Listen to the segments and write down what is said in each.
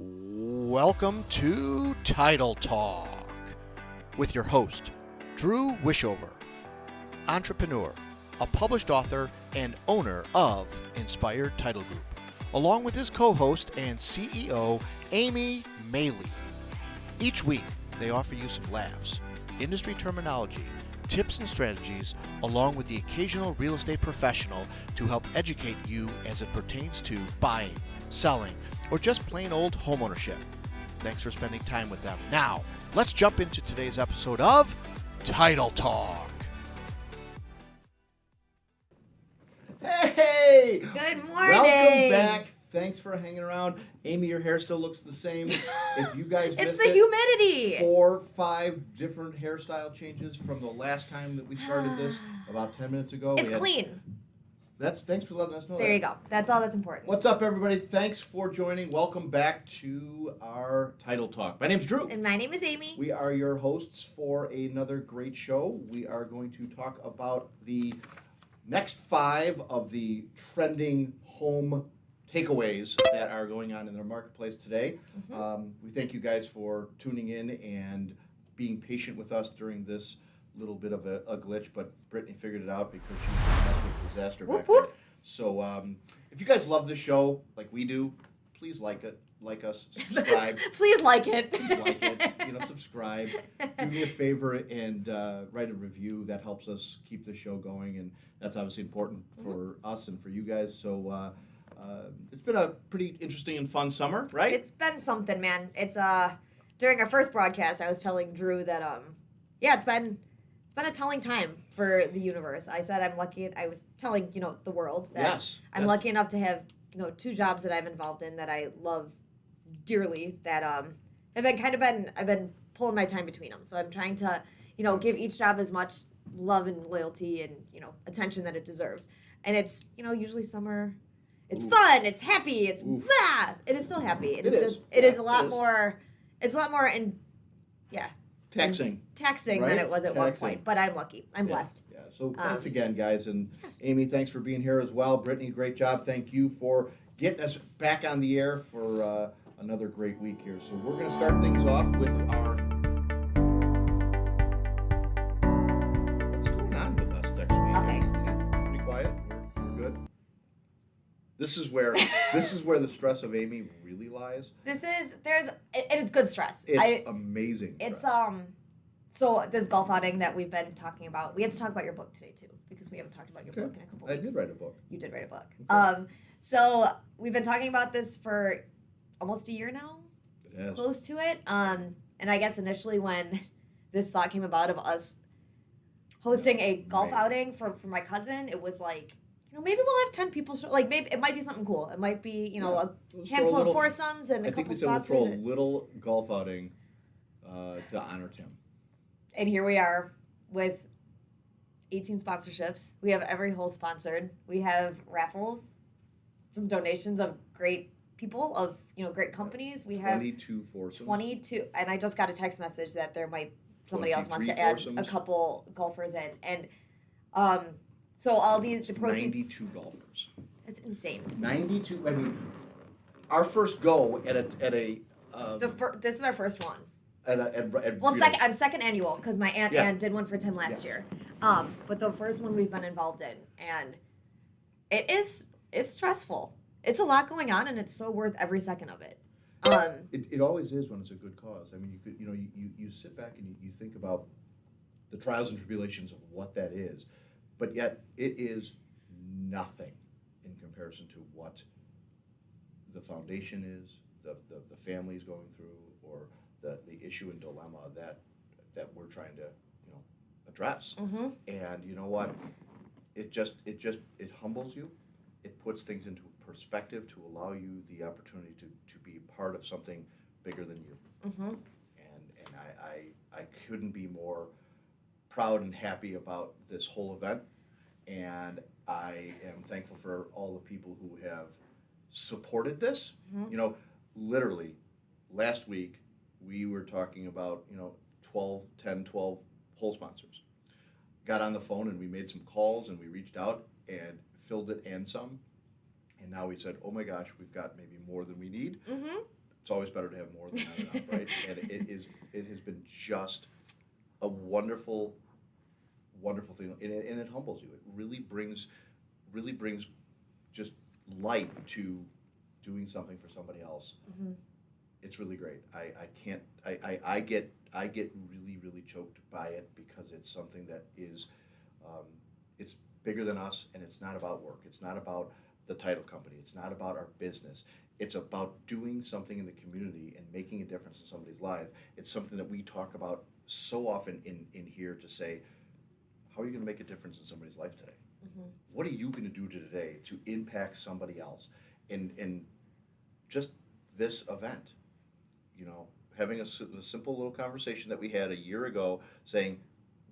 Welcome to Title Talk with your host, Drew Wishover, entrepreneur, a published author, and owner of Inspired Title Group, along with his co-host and CEO, Amy Maley. Each week, they offer you some laughs, industry terminology, tips and strategies, along with the occasional real estate professional to help educate you as it pertains to buying, selling, or just plain old homeownership. Thanks for spending time with them. Now, let's jump into today's episode of Title Talk. Hey! Good morning. Welcome back. Thanks for hanging around. Amy, your hair still looks the same. If you guys It's missed the it, humidity. 4 or 5 different hairstyle changes from the last time that we started this about 10 minutes ago. It's clean. Thanks for letting us know There that. you go. That's all that's important. What's up, everybody? Thanks for joining. Welcome back to our Title Talk. My name's Drew. And my name is Amy. We are your hosts for another great show. We are going to talk about the next 5 of the trending home takeaways that are going on in the marketplace today. We thank you guys for tuning in and being patient with us during this little bit of a glitch, but Brittany figured it out because she's an absolute disaster back there. So if you guys love this show like we do, please like us, subscribe. Please like it. Please like it, subscribe. Do me a favor and write a review. That helps us keep the show going, and that's obviously important for us and for you guys. So it's been a pretty interesting and fun summer, right? It's been something, man. It's during our first broadcast, I was telling Drew that it's been a telling time for the universe. I said I'm lucky. I was telling the world that I'm lucky enough to have 2 jobs that I'm involved in that I love dearly. That I've been pulling my time between them. So I'm trying to give each job as much love and loyalty and attention that it deserves. And it's usually summer. It's fun. It's happy. It's blah. It is still happy. It is a lot more. It's a lot more taxing right? than it was at one point. But I'm lucky. I'm blessed. Yeah. So thanks again, guys, and Amy, thanks for being here as well. Brittany, great job. Thank you for getting us back on the air for another great week here. So we're going to start things off with our. What's going on with us next week? Okay. Yeah, pretty quiet. We're good. This is where the stress of Amy really lies. And it's good stress. It's amazing. It's stress. So this golf outing that we've been talking about, we have to talk about your book today too, because we haven't talked about your book in a couple weeks. I did write a book. You did write a book. Okay. So we've been talking about this for almost a year now. It has. Close to it. And I guess initially when this thought came about of us hosting a golf outing for my cousin, it was like, maybe we'll have 10 people. Like maybe it might be something cool. It might be, a handful of foursomes and a couple sponsors. I think we said we'll throw a little golf outing to honor Tim. And here we are with 18 sponsorships. We have every hole sponsored. We have raffles from donations of great people, of great companies. We have 22 foursomes. 22, and I just got a text message that somebody else wants to add a couple golfers in, and so all the proceeds. 92 golfers. It's insane. 92. I mean, our first go at a. This is our first one. I'm second annual because my aunt Ann did one for Tim last year. But the first one we've been involved in, and it's stressful. It's a lot going on, and it's so worth every second of it. It always is when it's a good cause. I mean, you sit back and you think about the trials and tribulations of what that is, but yet it is nothing in comparison to what the foundation is, the family's going through, or the issue and dilemma that we're trying to address. And you know what, it humbles you. It puts things into perspective to allow you the opportunity to be part of something bigger than you. And I couldn't be more proud and happy about this whole event, and I am thankful for all the people who have supported this. Literally last week we were talking about 12 hole sponsors. Got on the phone and we made some calls and we reached out and filled it and some, and now we said, oh my gosh, we've got maybe more than we need. it's always better to have more than not enough, right? And it has been just a wonderful thing, and it humbles you. It really brings just light to doing something for somebody else. Mm-hmm. It's really great. I get really choked by it because it's something that is, it's bigger than us, and it's not about work. It's not about the title company. It's not about our business. It's about doing something in the community and making a difference in somebody's life. It's something that we talk about so often in here to say, how are you going to make a difference in somebody's life today? Mm-hmm. What are you going to do today to impact somebody else? And just this event, having a simple little conversation that we had a year ago, saying,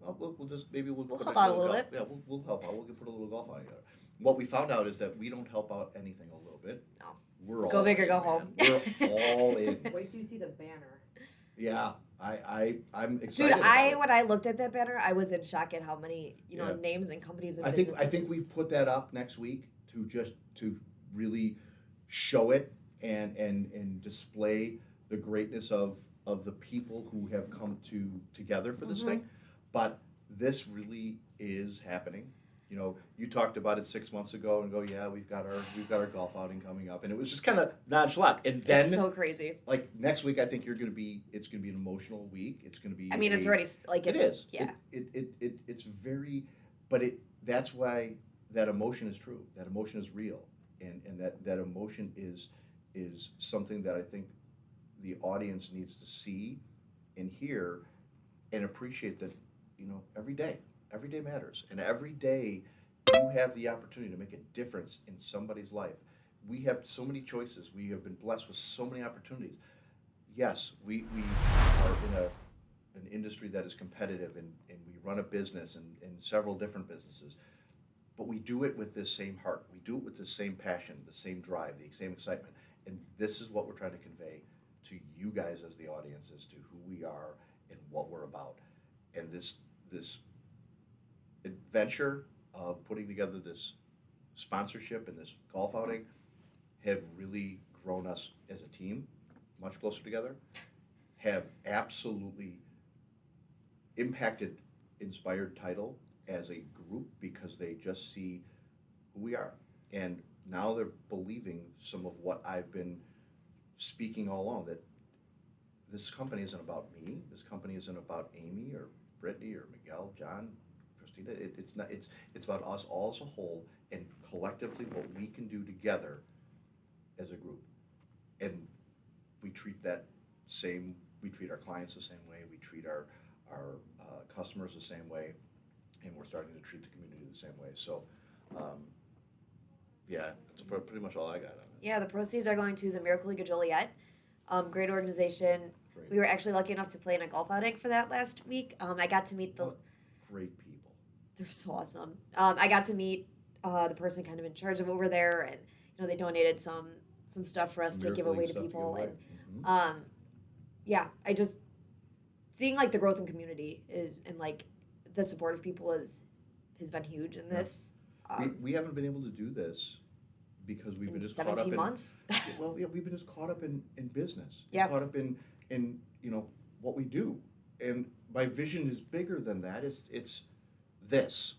well, we'll We'll put help out a little bit. Yeah, we'll help out. We'll put a little golf out together. What we found out is that we don't help out anything a little bit. No. We're Go all big or in, go man. home. We're all in. Wait till you see the banner. Yeah, I'm excited. Dude, about it. when I looked at that banner, I was in shock at how many Yeah. names and companies and I businesses. think we put that up next week to really show it and display the greatness of the people who have come together for this Mm-hmm. thing. But this really is happening. You talked about it 6 months ago and go, yeah, we've got our golf outing coming up, and it was just kind of nonchalant. And then, It's so crazy. like next week, I think it's going to be an emotional week. It's going to be. I mean, it's already It is. Yeah. It's very, but that's why that emotion is true. That emotion is real, and that emotion is something that I think the audience needs to see and hear and appreciate that, every day matters, and every day you have the opportunity to make a difference in somebody's life. We have so many choices. We have been blessed with so many opportunities. Yes, we are in an industry that is competitive, and we run a business and several different businesses, but we do it with this same heart. We do it with the same passion, the same drive, the same excitement, and this is what we're trying to convey to you guys as the audience as to who we are and what we're about. And this adventure of putting together this sponsorship and this golf outing have really grown us as a team much closer together, have absolutely impacted Inspired Title as a group because they just see who we are. And now they're believing some of what I've been speaking all along, that this company isn't about me, this company isn't about Amy or Brittany or Miguel, John, Christina. It's not. It's about us all as a whole, and collectively what we can do together as a group. And we treat we treat our clients the same way, we treat our customers the same way, and we're starting to treat the community the same way. So, yeah, that's pretty much all I got on it. Yeah, the proceeds are going to the Miracle League of Joliet. Great organization. Great. We were actually lucky enough to play in a golf outing for that last week. I got to meet What great people. They're so awesome. I got to meet the person kind of in charge of over there, and they donated some stuff for us to give Miracle away League to stuff people. give away. And Mhm. yeah, I just seeing like the growth in community and like the support of people has been huge in this. We haven't been able to do this because we've been In just caught up 17 in months. well, yeah, we've been just caught up in business. Yeah. Caught up in what we do, and my vision is bigger than that. It's this.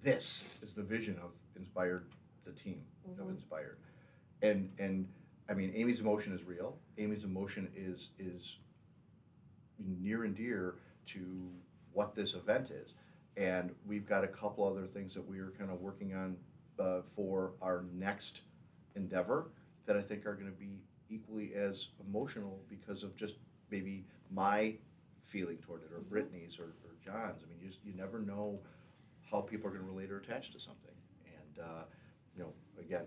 This is the vision of Inspired, the team of Mhm. Inspired, and I mean, Amy's emotion is real. Amy's emotion is near and dear to what this event is, and we've got a couple other things that we are kind of working on for our next endeavor that I think are going to be equally as emotional because of just maybe my feeling toward it, or Brittany's, or John's. I mean, you never know how people are going to relate or attach to something. And again,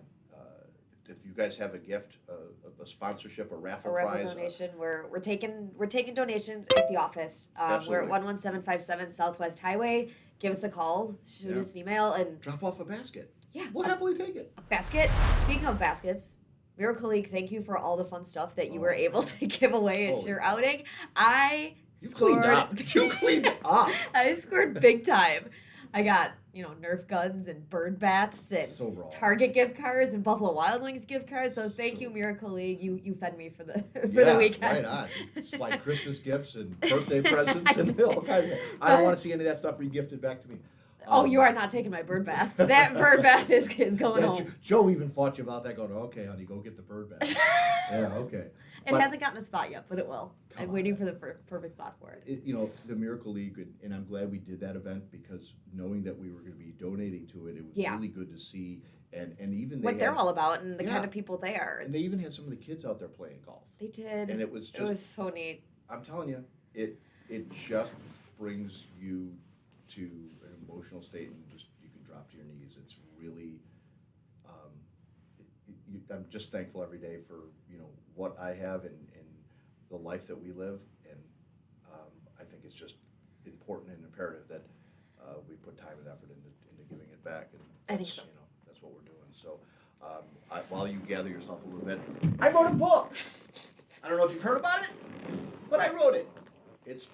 if you guys have a gift, a sponsorship, a raffle A raffle prize, donation. We're taking donations at the office. We're Absolutely. at 11757 Southwest Highway. Give us a call, shoot Yeah. us an email, and drop off a basket. yeah, We'll happily take it. a basket. Speaking of baskets, Miracle League, thank you for all the fun stuff that you were able to give away at Holy your cow. outing. I You scored. cleaned up. You cleaned up. I scored big time. I got Nerf guns and bird baths and So wrong. Target gift cards and Buffalo Wild Wings gift cards. So thank you, Miracle League. You fed me for the the weekend. Right on. It's like Christmas gifts and birthday presents and all kinds of. I don't want to see any of that stuff re-gifted back to me. You are not taking my bird bath. That bird bath is going home. Joe even fought you about that, going, okay, honey, go get the bird bath. Yeah, okay. It hasn't gotten a spot yet, but it will. I'm waiting for the perfect spot for it. The Miracle League, and I'm glad we did that event because knowing that we were going to be donating to it, it was really good to see. And even they're all about and the kind of people they are. And they even had some of the kids out there playing golf. They did. And it was so neat. I'm telling you, it just brings you to an emotional state and just you can drop to your knees. It's really, I'm just thankful every day for what I have and the life that we live, and I think it's just important and imperative that we put time and effort into giving it back, and I think so. That's what we're doing. So while you gather yourself a little bit, I wrote a book. I don't know if you've heard about it, but I wrote it. It's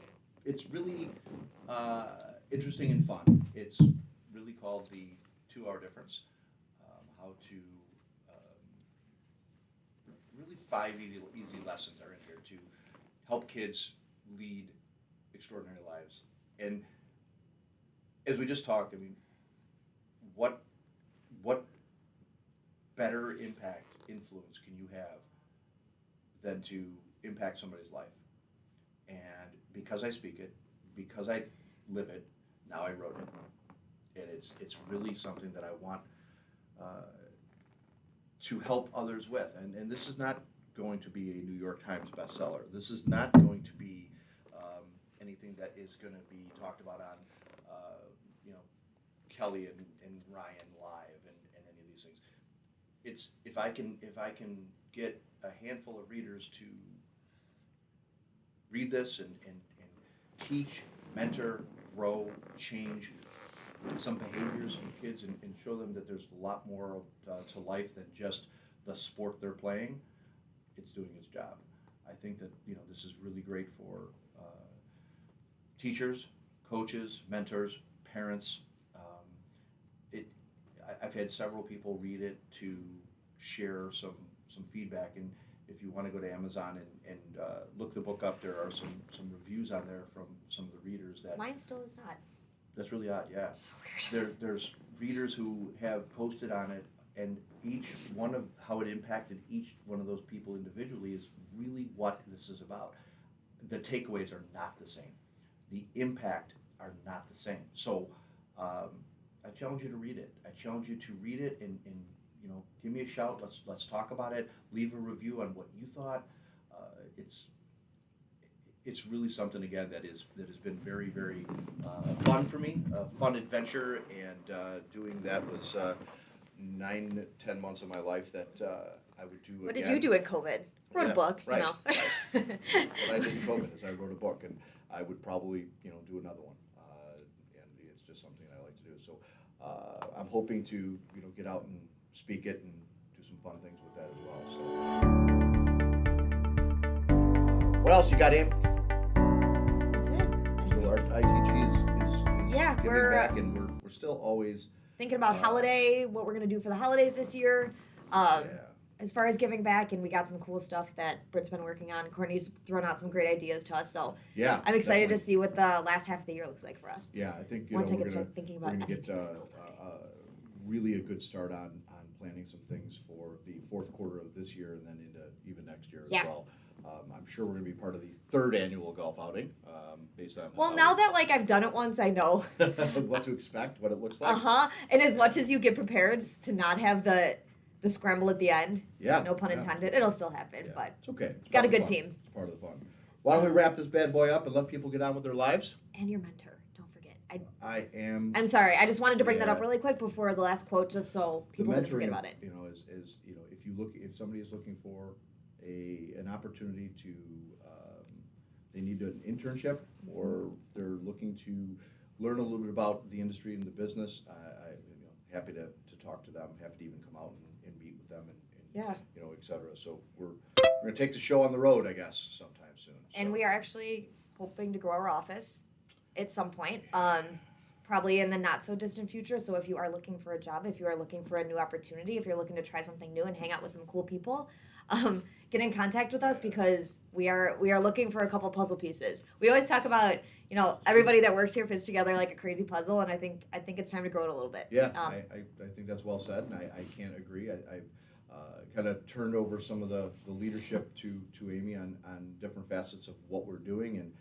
really interesting and fun. It's really called The 2-Hour Difference. How to really 5 easy lessons are in here to help kids lead extraordinary lives. And as we just talked, I mean, what better impact, influence can you have than to impact somebody's life? And because I speak it, because I live it, now I wrote it. And it's really something that I want to help others with. And this is not going to be a New York Times bestseller. This is not going to be anything that is going to be talked about on Kelly and Ryan Live and any of these things. It's if I can get a handful of readers to read this and teach, mentor, grow, change some behaviors in kids and show them that there's a lot more to life than just the sport they're playing, it's doing its job. I think that this is really great for teachers, coaches, mentors, parents. I've had several people read it to share some feedback, and if you want to go to Amazon and look the book up, there are some reviews on there from some of the readers that. Mine still is not. That's really odd, yeah. So weird. There's readers who have posted on it, and each one of how it impacted each one of those people individually is really what this is about. The takeaways are not the same. The impact are not the same. So I challenge you to read it. I challenge you to read it and give me a shout. Let's talk about it. Leave a review on what you thought. It's really something again that has been very, very fun for me, a fun adventure, and doing that was 9-10 months of my life that I would do. What did you do in COVID? Wrote a book, right. Right. What I did in COVID is I wrote a book, and I would probably do another one, and it's just something I like to do. So I'm hoping to get out and speak it and do some fun things with that as well. So what else you got, Aim? That's it. So our ITG is giving we're back, and we're still always thinking about holiday, what we're gonna do for the holidays this year. As far as giving back, and we got some cool stuff that Britt's been working on. Courtney's thrown out some great ideas to us, so yeah, I'm excited to see what the last half of the year looks like for us. Yeah, I think Once I we're get start thinking about gonna get really a good start on planning some things for the fourth quarter of this year and then into even next year as well. I'm sure we're going to be part of the third annual golf outing based on. Well, now that I've done it once, I know what to expect, what it looks like. And as much as you get prepared to not have the scramble at the end, no pun intended, it'll still happen. But it's okay. It's got a good team. It's part of the fun. Why don't we wrap this bad boy up and let people get on with their lives? And your mentor, don't forget. I'm sorry. I just wanted to bring that up really quick before the last quote, just so people didn't forget about it. Is if somebody is looking for an opportunity to, they need an internship or they're looking to learn a little bit about the industry and the business, I'm happy to talk to them. Happy to even come out and meet with them and et cetera. So we're going to take the show on the road, I guess, sometime soon. And we are actually hoping to grow our office at some point. probably in the not so distant future. So if you are looking for a job, if you are looking for a new opportunity, if you're looking to try something new and hang out with some cool people, get in contact with us because we are looking for a couple puzzle pieces. We always talk about, everybody that works here fits together like a crazy puzzle, and I think it's time to grow it a little bit. Yeah, I think that's well said, and I can't agree. I've kind of turned over some of the leadership to Amy on different facets of what we're doing, and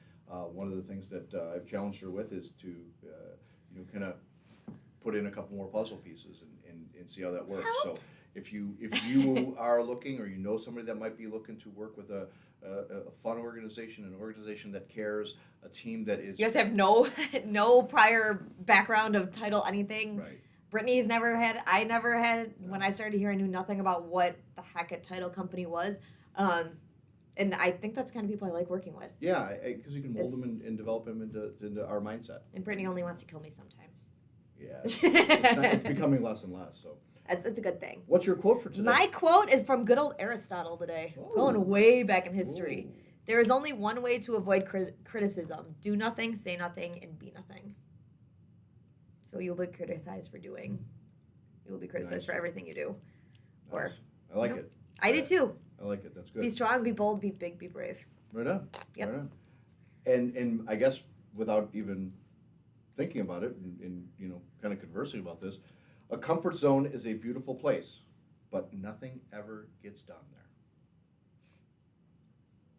one of the things that I've challenged her with is to kind of put in a couple more puzzle pieces and see how that works. Help. So if you are looking, or you know somebody that might be looking to work with a fun organization, an organization that cares, a team that is... You have to have no prior background of title anything. Right. Brittany's never had, I never had. When I started here, I knew nothing about what the heck a title company was. And I think that's the kind of people I like working with. Yeah, because you can mold them and develop them into our mindset. And Brittany only wants to kill me sometimes. Yeah, it's becoming less and less. So it's a good thing. What's your quote for today? My quote is from good old Aristotle today. Oh. Going way back in history. Ooh. There is only one way to avoid criticism. Do nothing, say nothing, and be nothing. So you'll be criticized for doing. You will be criticized for everything you do. Nice. Or I like it. I do too. I like it. That's good. Be strong, be bold, be big, be brave. Right on. Yep. Right on. And I guess without even thinking about it and kind of conversing about this, a comfort zone is a beautiful place, but nothing ever gets done there.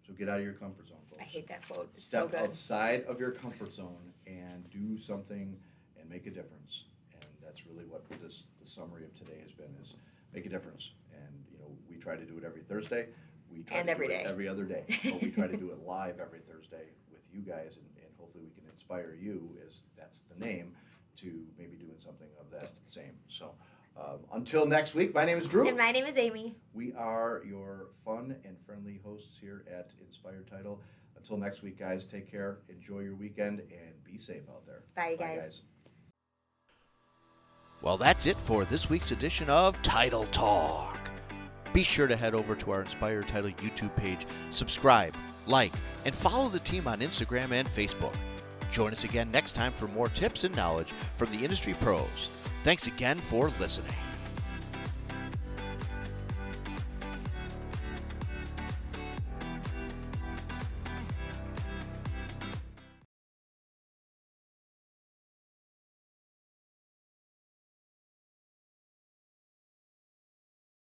So get out of your comfort zone, folks. I hate that quote. It's Step so good. outside of your comfort zone and do something and make a difference. And that's really what the summary of today has been, is make a difference. And we try to do it every Thursday. We try to every do day. it every other day. But we try to do it live every Thursday with you guys, and hopefully we can inspire you, as that's the name, to maybe doing something of that same. So until next week, my name is Drew. And my name is Amy. We are your fun and friendly hosts here at Inspired Title. Until next week, guys, take care, enjoy your weekend, and be safe out there. Bye, guys. Well, that's it for this week's edition of Title Talk. Be sure to head over to our Inspired Title YouTube page, subscribe, like, and follow the team on Instagram and Facebook. Join us again next time for more tips and knowledge from the industry pros. Thanks again for listening.